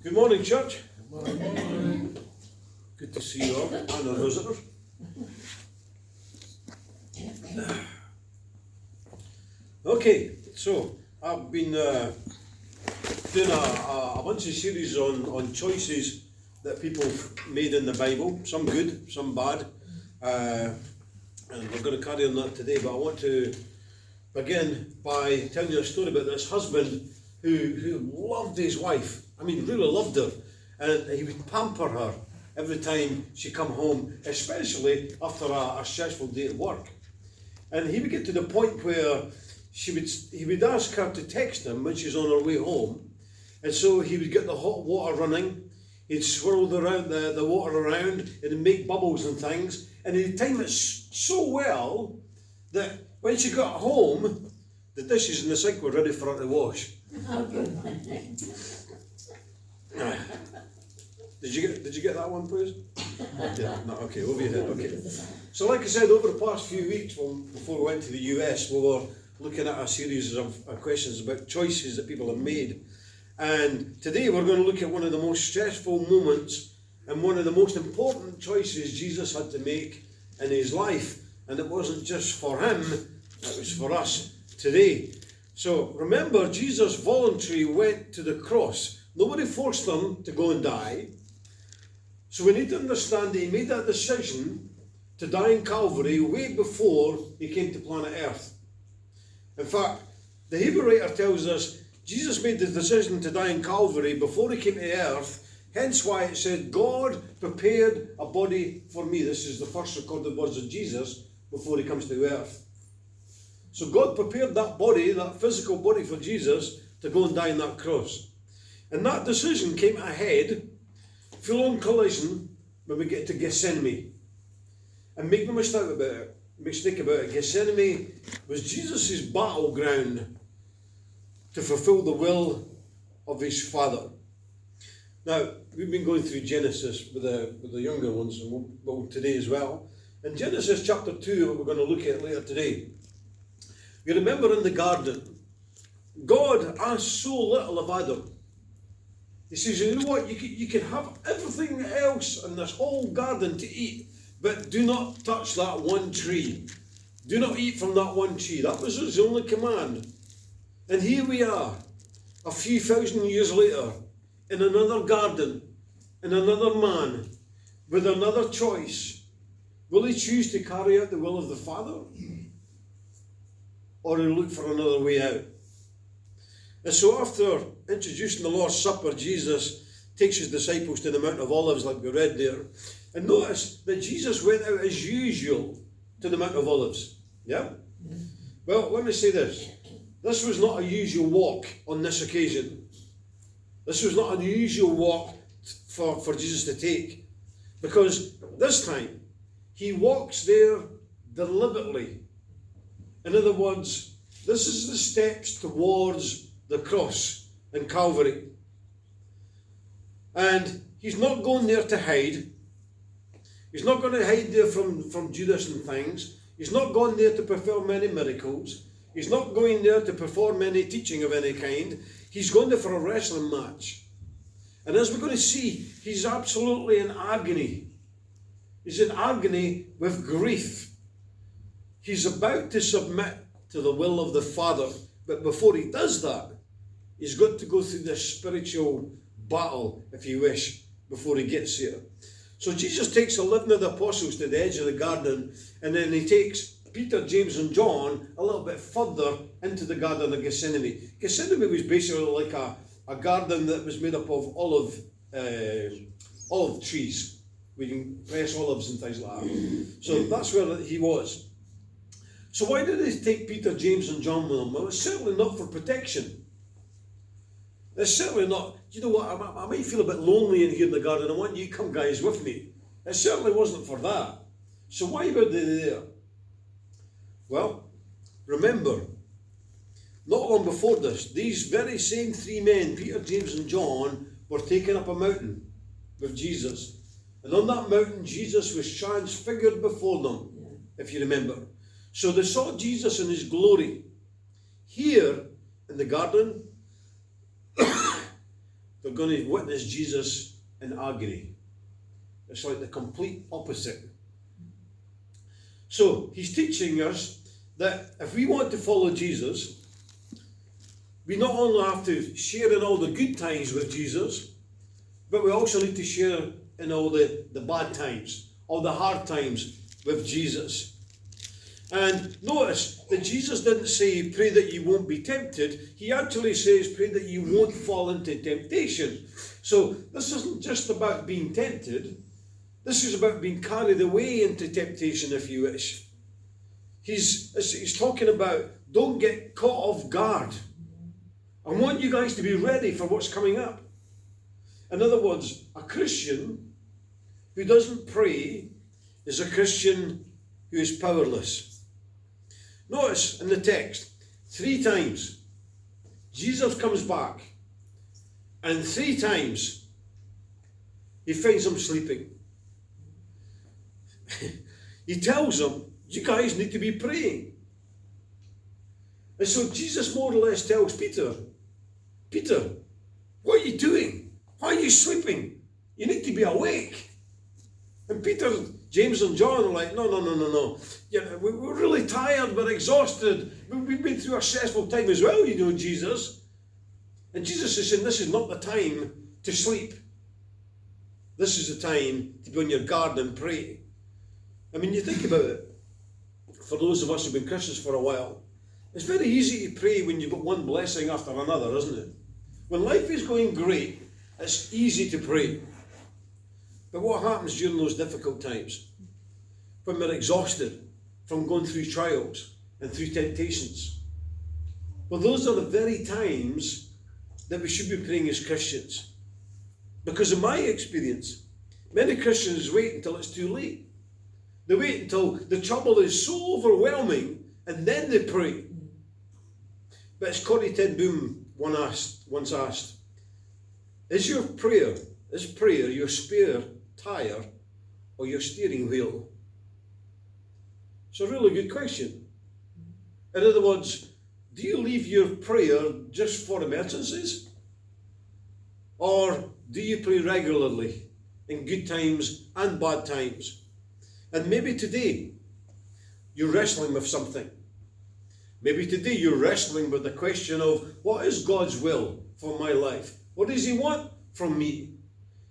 Good morning, church. Good morning. Good to see you all and our visitors. Okay, so I've been doing a bunch of series on choices that people made in the Bible, some good, some bad, and we're going to carry on that today. But I want to begin by telling you a story about this husband who loved his wife. I mean, really loved her, and he would pamper her every time she come home, especially after a stressful day at work. And he would get to the point where he would ask her to text him when she's on her way home, and so he would get the hot water running. He'd swirl the water around, and make bubbles and things, and he'd time it so well that when she got home, the dishes in the sink were ready for her to wash. Did you get that one, please? Yeah, no, okay, over your head. Okay. So, like I said, over the past few weeks, before we went to the US, we were looking at a series of questions about choices that people have made. And today we're going to look at one of the most stressful moments and one of the most important choices Jesus had to make in his life. And it wasn't just for him, it was for us today. So remember, Jesus voluntarily went to the cross. Nobody forced him to go and die. So we need to understand that he made that decision to die in Calvary way before he came to planet Earth. In fact, the Hebrew writer tells us Jesus made the decision to die in Calvary before he came to earth, hence why it said, God prepared a body for me. This is the first recorded words of Jesus before he comes to earth. So God prepared that body, that physical body for Jesus to go and die on that cross. And that decision came ahead, full on collision, when we get to Gethsemane. And make no mistake about it, Gethsemane was Jesus' battleground to fulfill the will of his Father. Now, we've been going through Genesis with the younger ones, and we'll today as well. In Genesis chapter 2, what we're going to look at later today, you remember in the garden, God asked so little of Adam. He says, you know what, you can have everything else in this whole garden to eat, but do not touch that one tree. Do not eat from that one tree. That was his only command. And here we are, a few thousand years later, in another garden, in another man, with another choice. Will he choose to carry out the will of the Father? Or he'll look for another way out? And so after introducing the Lord's Supper, Jesus takes his disciples to the Mount of Olives, like we read there. And notice that Jesus went out as usual to the Mount of Olives. Yeah? Well, let me say this. This was not a usual walk on this occasion. This was not an usual walk for Jesus to take. Because this time, he walks there deliberately. In other words, this is the steps towards the cross in Calvary. And he's not going there to hide. He's not going to hide there from Judas and things. He's not going there to perform any miracles. He's not going there to perform any teaching of any kind. He's going there for a wrestling match. And as we're going to see, he's absolutely in agony. He's in agony with grief. He's about to submit to the will of the Father. But before he does that, he's got to go through this spiritual battle, if you wish, before he gets here. So Jesus takes 11 of the apostles to the edge of the garden, and then he takes Peter, James and John a little bit further into the Garden of Gethsemane. Gethsemane was basically like a garden that was made up of olive trees. We can press olives and things like that. So that's where he was. So why did they take Peter, James and John with them? Well, it's certainly not for protection. It's certainly not, you know what, I might feel a bit lonely in here in the garden. I want you to come guys with me. It certainly wasn't for that. So why were they there? Well, remember, not long before this, these very same three men, Peter, James and John, were taken up a mountain with Jesus. And on that mountain, Jesus was transfigured before them, if you remember. So they saw Jesus in his glory. Here, in the garden, they're going to witness Jesus in agony. It's like the complete opposite. So he's teaching us that if we want to follow Jesus, we not only have to share in all the good times with Jesus, but we also need to share in all the bad times, all the hard times with Jesus. And notice that Jesus didn't say, pray that you won't be tempted. He actually says, pray that you won't fall into temptation. So this isn't just about being tempted. This is about being carried away into temptation, if you wish. He's talking about don't get caught off guard. I want you guys to be ready for what's coming up. In other words, a Christian who doesn't pray is a Christian who is powerless. Notice in the text, 3 times Jesus comes back, and 3 times he finds them sleeping. He tells them, you guys need to be praying. And so Jesus more or less tells Peter, what are you doing? Why are you sleeping? You need to be awake. And Peter, James and John are like, no. Yeah, we're really tired, we're exhausted. We've been through a stressful time as well, you know, Jesus. And Jesus is saying, this is not the time to sleep. This is the time to be on your guard and pray. I mean, you think about it. For those of us who've been Christians for a while, it's very easy to pray when you've got one blessing after another, isn't it? When life is going great, it's easy to pray. But what happens during those difficult times? When we're exhausted from going through trials and through temptations. Well, those are the very times that we should be praying as Christians. Because in my experience, many Christians wait until it's too late. They wait until the trouble is so overwhelming and then they pray. But as Corrie ten Boom once asked, is prayer your spare tire or your steering wheel? It's a really good question. In other words, do you leave your prayer just for emergencies? Or do you pray regularly in good times and bad times? And maybe today you're wrestling with something. Maybe today you're wrestling with the question of, what is God's will for my life? What does He want from me?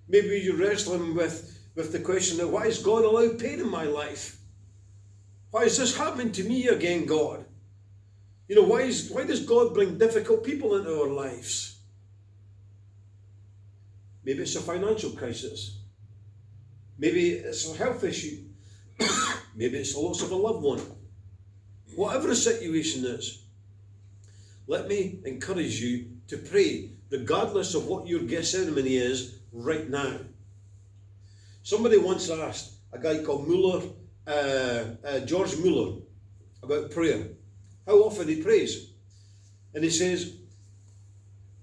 Maybe you're wrestling with the question of, why has God allowed pain in my life? Why is this happening to me again, God? You know, why does God bring difficult people into our lives? Maybe it's a financial crisis. Maybe it's a health issue. Maybe it's the loss of a loved one. Whatever the situation is, let me encourage you to pray, regardless of what your Gethsemane is right now. Somebody once asked a guy called George Muller, about prayer, how often he prays. And he says,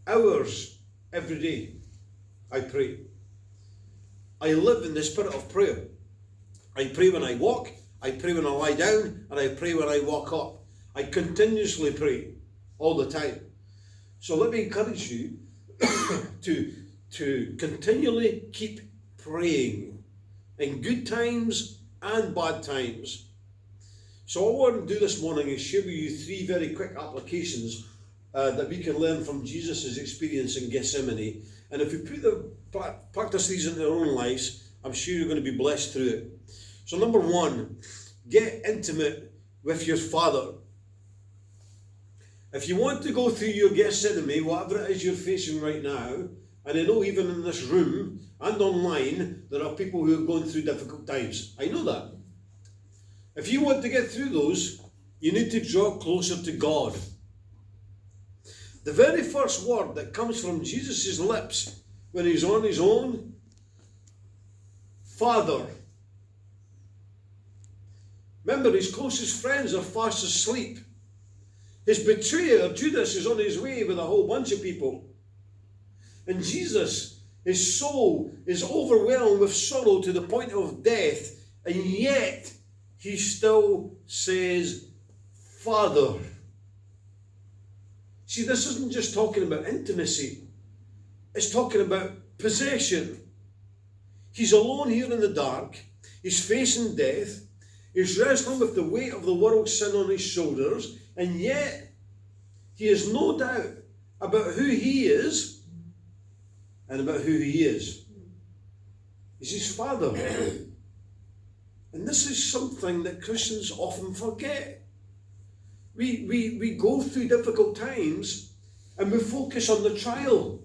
hours every day I pray. I live in the spirit of prayer. I pray when I walk, I pray when I lie down, and I pray when I walk up. I continuously pray all the time. So let me encourage you to continually keep praying in good times and bad times. So what I want to do this morning is share with you 3 very quick applications that we can learn from Jesus' experience in Gethsemane. And if we practice these in our own lives, I'm sure you're going to be blessed through it. So number 1, get intimate with your Father. If you want to go through your Gethsemane, whatever it is you're facing right now, and I know even in this room and online, there are people who are going through difficult times. I know that. If you want to get through those, you need to draw closer to God. The very first word that comes from Jesus' lips when he's on his own, Father. Remember, his closest friends are fast asleep. His betrayer, Judas, is on his way with a whole bunch of people. And Jesus, his soul is overwhelmed with sorrow to the point of death, and yet he still says, Father. See, this isn't just talking about intimacy. It's talking about possession. He's alone here in the dark. He's facing death. He's wrestling with the weight of the world's sin on his shoulders. And yet, he has no doubt about who he is and about who he is. He's his Father. And this is something that Christians often forget. We go through difficult times and we focus on the trial.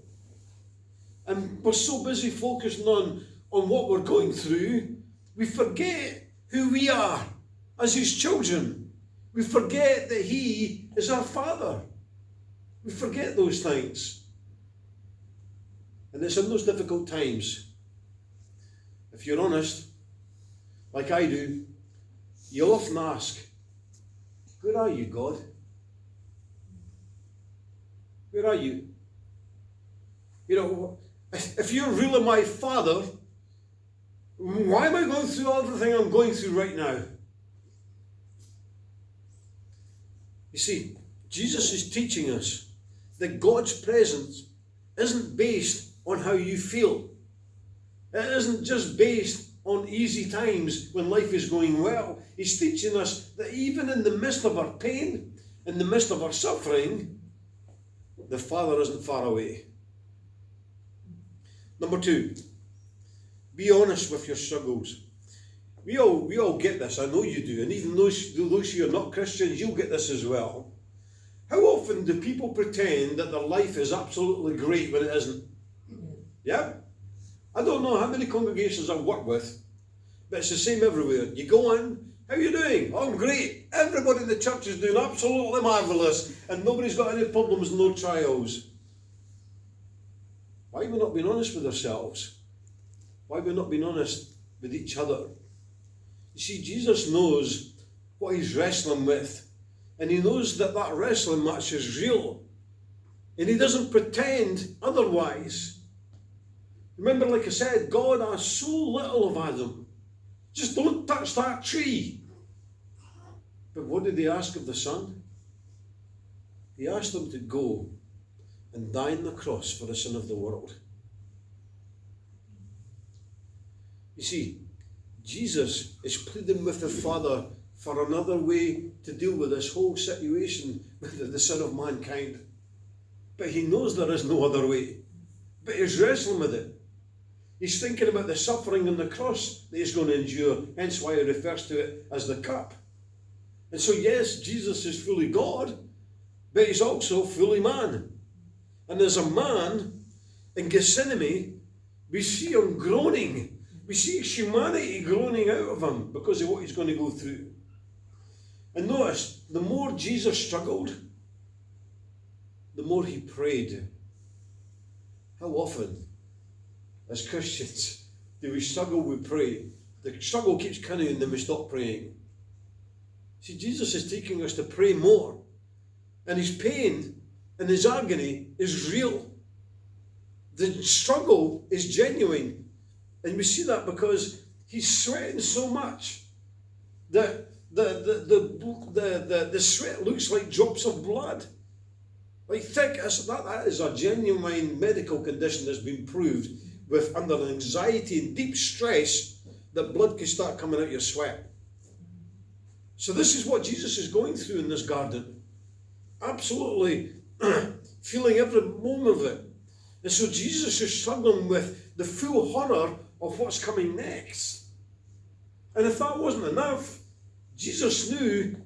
And we're so busy focusing on what we're going through, we forget who we are as his children. We forget that he is our Father. We forget those things. And it's in those difficult times, if you're honest, like I do, you'll often ask, where are you, God? Where are you? You know, if you're really my Father, why am I going through everything I'm going through right now? You see, Jesus is teaching us that God's presence isn't based on how you feel. It isn't just based on easy times when life is going well. He's teaching us that even in the midst of our pain, in the midst of our suffering, the Father isn't far away. Number 2, be honest with your struggles. We all get this, I know you do, and even those who are not Christians, you'll get this as well. How often do people pretend that their life is absolutely great when it isn't? Yeah? I don't know how many congregations I've worked with, but it's the same everywhere. You go in, how are you doing? Oh, I'm great. Everybody in the church is doing absolutely marvellous, and nobody's got any problems, no trials. Why have we not been honest with ourselves? Why have we not been honest with each other? You see, Jesus knows what he's wrestling with, and he knows that that wrestling match is real, and he doesn't pretend otherwise. Remember, like I said, God asked so little of Adam. Just don't touch that tree. But what did he ask of the Son? He asked him to go and die on the cross for the sin of the world. You see, Jesus is pleading with the Father for another way to deal with this whole situation with the sin of mankind. But he knows there is no other way. But he's wrestling with it. He's thinking about the suffering on the cross that he's going to endure, hence why he refers to it as the cup. And so yes, Jesus is fully God, but he's also fully man. And as a man, in Gethsemane, we see him groaning. We see humanity groaning out of him because of what he's going to go through. And notice, the more Jesus struggled, the more he prayed. How often, as Christians, do we struggle with prayer? The struggle keeps coming and then we stop praying. See, Jesus is taking us to pray more. And his pain and his agony is real. The struggle is genuine. And we see that because he's sweating so much that the sweat looks like drops of blood. Like thick. That is a genuine medical condition that's been proved with under anxiety and deep stress that blood can start coming out your sweat. So this is what Jesus is going through in this garden. Absolutely feeling every moment of it. And so Jesus is struggling with the full horror of what's coming next. And if that wasn't enough, Jesus knew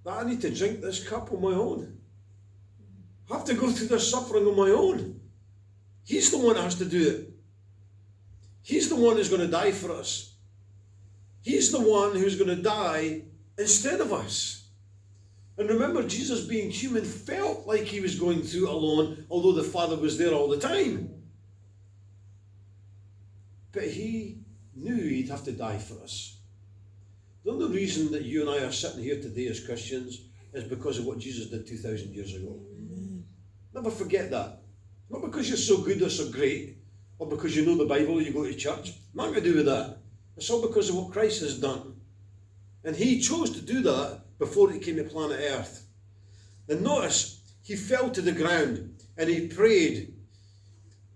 that I need to drink this cup on my own. I have to go through this suffering on my own. He's the one that has to do it. He's the one who's going to die for us. He's the one who's going to die instead of us. And remember, Jesus being human felt like he was going through it alone, although the Father was there all the time. But he knew he'd have to die for us. The only reason that you and I are sitting here today as Christians is because of what Jesus did 2,000 years ago. Never forget that. Not because you're so good or so great, or because you know the Bible or you go to church. Nothing to do with that. It's all because of what Christ has done. And he chose to do that before he came to planet Earth. And notice, he fell to the ground and he prayed.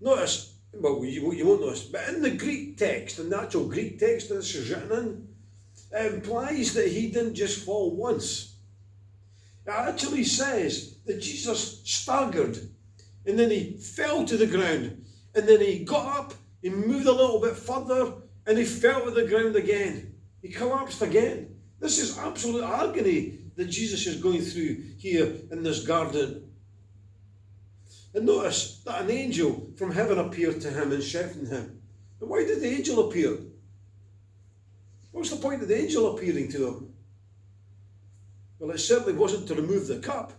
Notice, well, you won't notice, but in the Greek text, in the actual Greek text that this is written in, it implies that he didn't just fall once. It actually says that Jesus staggered, and then he fell to the ground, and then he got up, he moved a little bit further, and he fell to the ground again. He collapsed again. This is absolute agony that Jesus is going through here in this garden. And notice that an angel from heaven appeared to him and strengthened him. And why did the angel appear? What's the point of the angel appearing to him? Well, it certainly wasn't to remove the cup.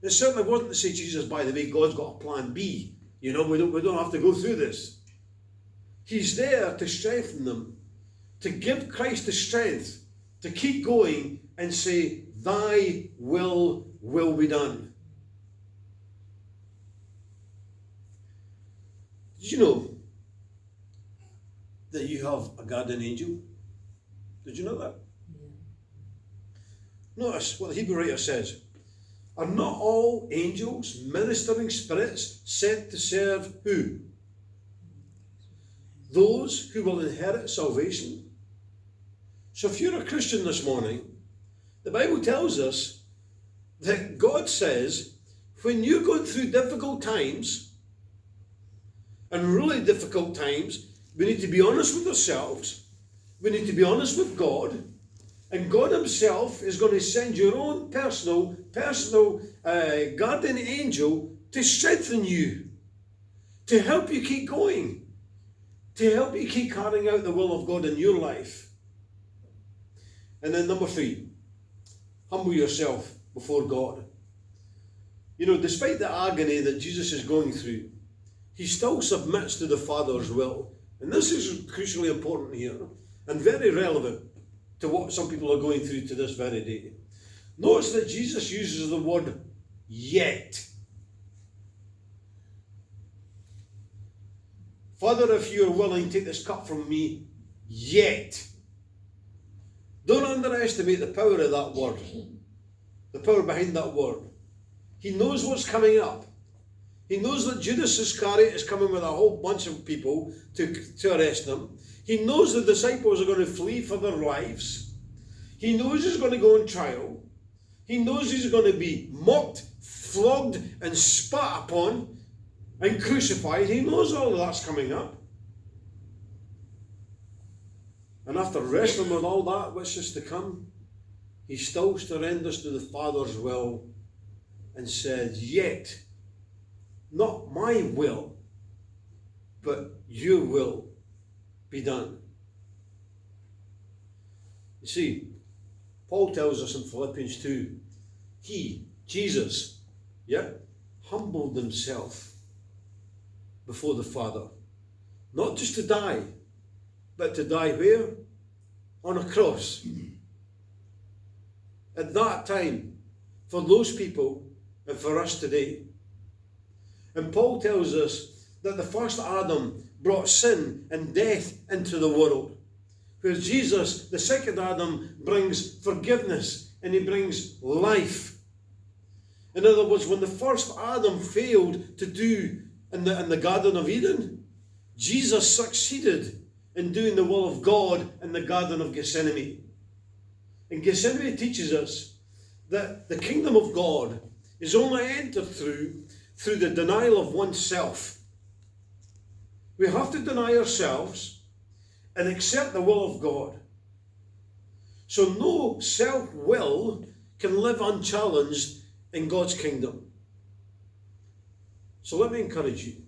It certainly wasn't to say, Jesus, by the way, God's got a plan B. You know, we don't have to go through this. He's there to strengthen them, to give Christ the strength to keep going and say, thy will be done. Did you know that you have a guardian angel? Did you know that? Yeah. Notice what the Hebrew writer says. Are not all angels ministering spirits sent to serve who? Those who will inherit salvation. So if you're a Christian this morning, the Bible tells us that God says, when you're going through difficult times, and really difficult times, we need to be honest with ourselves, we need to be honest with God, and God himself is going to send your own personal guardian angel to strengthen you, to help you keep going, to help you keep carrying out the will of God in your life. And then number 3, humble yourself before God. You know, despite the agony that Jesus is going through, he still submits to the Father's will. And this is crucially important here and very relevant to what some people are going through to this very day. Notice that Jesus uses the word yet. Father, if you are willing, take this cup from me, yet. Don't underestimate the power of that word, the power behind that word. He knows what's coming up. He knows that Judas Iscariot is coming with a whole bunch of people to arrest him. He knows the disciples are going to flee for their lives. He knows he's going to go on trial. He knows he's going to be mocked, flogged, and spat upon, and crucified. He knows all of that's coming up. And after wrestling with all that which is to come, he still surrenders to the Father's will and says, yet, not my will, but your will be done. You see, Paul tells us in Philippians 2, he, Jesus, humbled himself before the Father. Not just to die, but to die where? On a cross. At that time, for those people and for us today. And Paul tells us that the first Adam brought sin and death into the world, where Jesus, the second Adam, brings forgiveness and he brings life. In other words, when the first Adam failed to do in the Garden of Eden, Jesus succeeded in doing the will of God in the Garden of Gethsemane. And Gethsemane teaches us that the kingdom of God is only entered through the denial of oneself. We have to deny ourselves and accept the will of God. So no self-will can live unchallenged in God's kingdom. So let me encourage you,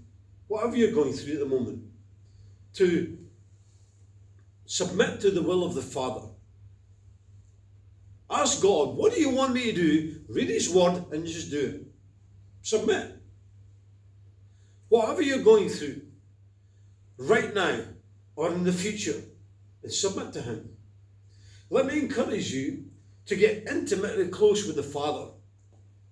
whatever you're going through at the moment, to submit to the will of the Father. Ask God, what do you want me to do? Read his word and just do it. Submit. Whatever you're going through, right now or in the future, and submit to him. Let me encourage you to get intimately close with the Father,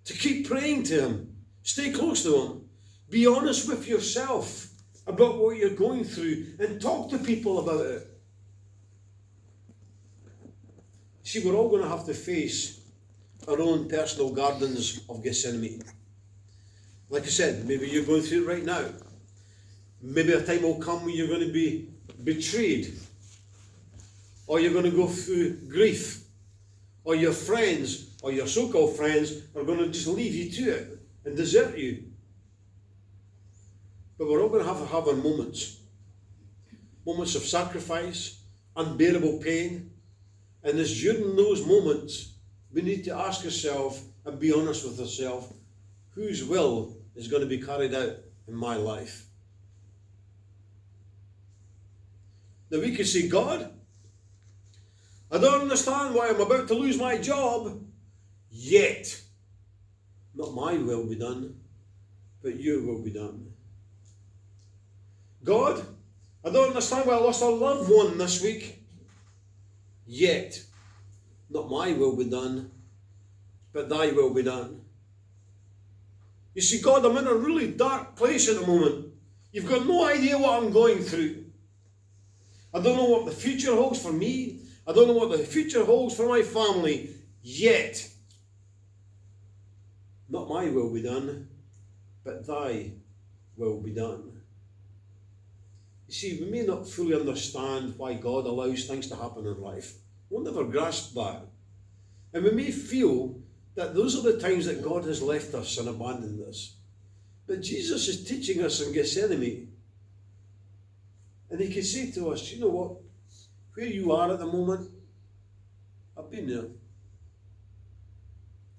to keep praying to him, stay close to him, be honest with yourself about what you're going through, and talk to people about it. See, we're all going to have to face our own personal gardens of Gethsemane. Like I said, maybe you're going through it right now. Maybe a time will come when you're going to be betrayed, or you're going to go through grief, or your friends, or your so-called friends, are going to just leave you to it and desert you. But we're all going to have our moments of sacrifice, unbearable pain, and it's during those moments we need to ask ourselves and be honest with ourselves, whose will is going to be carried out in my life? Now we could say, God, I don't understand why I'm about to lose my job, yet not my will be done, but your will be done. God, I don't understand why I lost a loved one this week, yet not my will be done, but thy will be done. You see, God, I'm in a really dark place at the moment. You've got no idea what I'm going through. I don't know what the future holds for me. I don't know what the future holds for my family. Yet, not my will be done, but thy will be done. You see, we may not fully understand why God allows things to happen in life. We'll never grasp that. And we may feel that those are the times that God has left us and abandoned us. But Jesus is teaching us in Gethsemane. And he can say to us, you know what? Where you are at the moment, I've been there.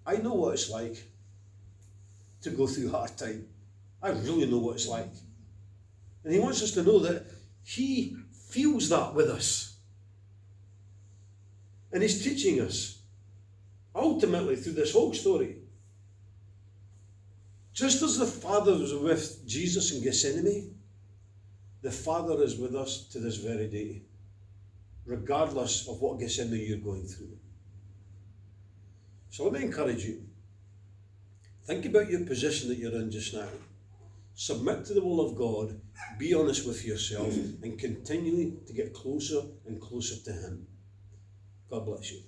I know what it's like to go through a hard time. I really know what it's like. And he wants us to know that he feels that with us. And he's teaching us, ultimately, through this whole story. Just as the Father was with Jesus in Gethsemane, the Father is with us to this very day, regardless of what Gethsemane you're going through. So let me encourage you. Think about your position that you're in just now. Submit to the will of God, be honest with yourself, and continually to get closer and closer to him. God bless you.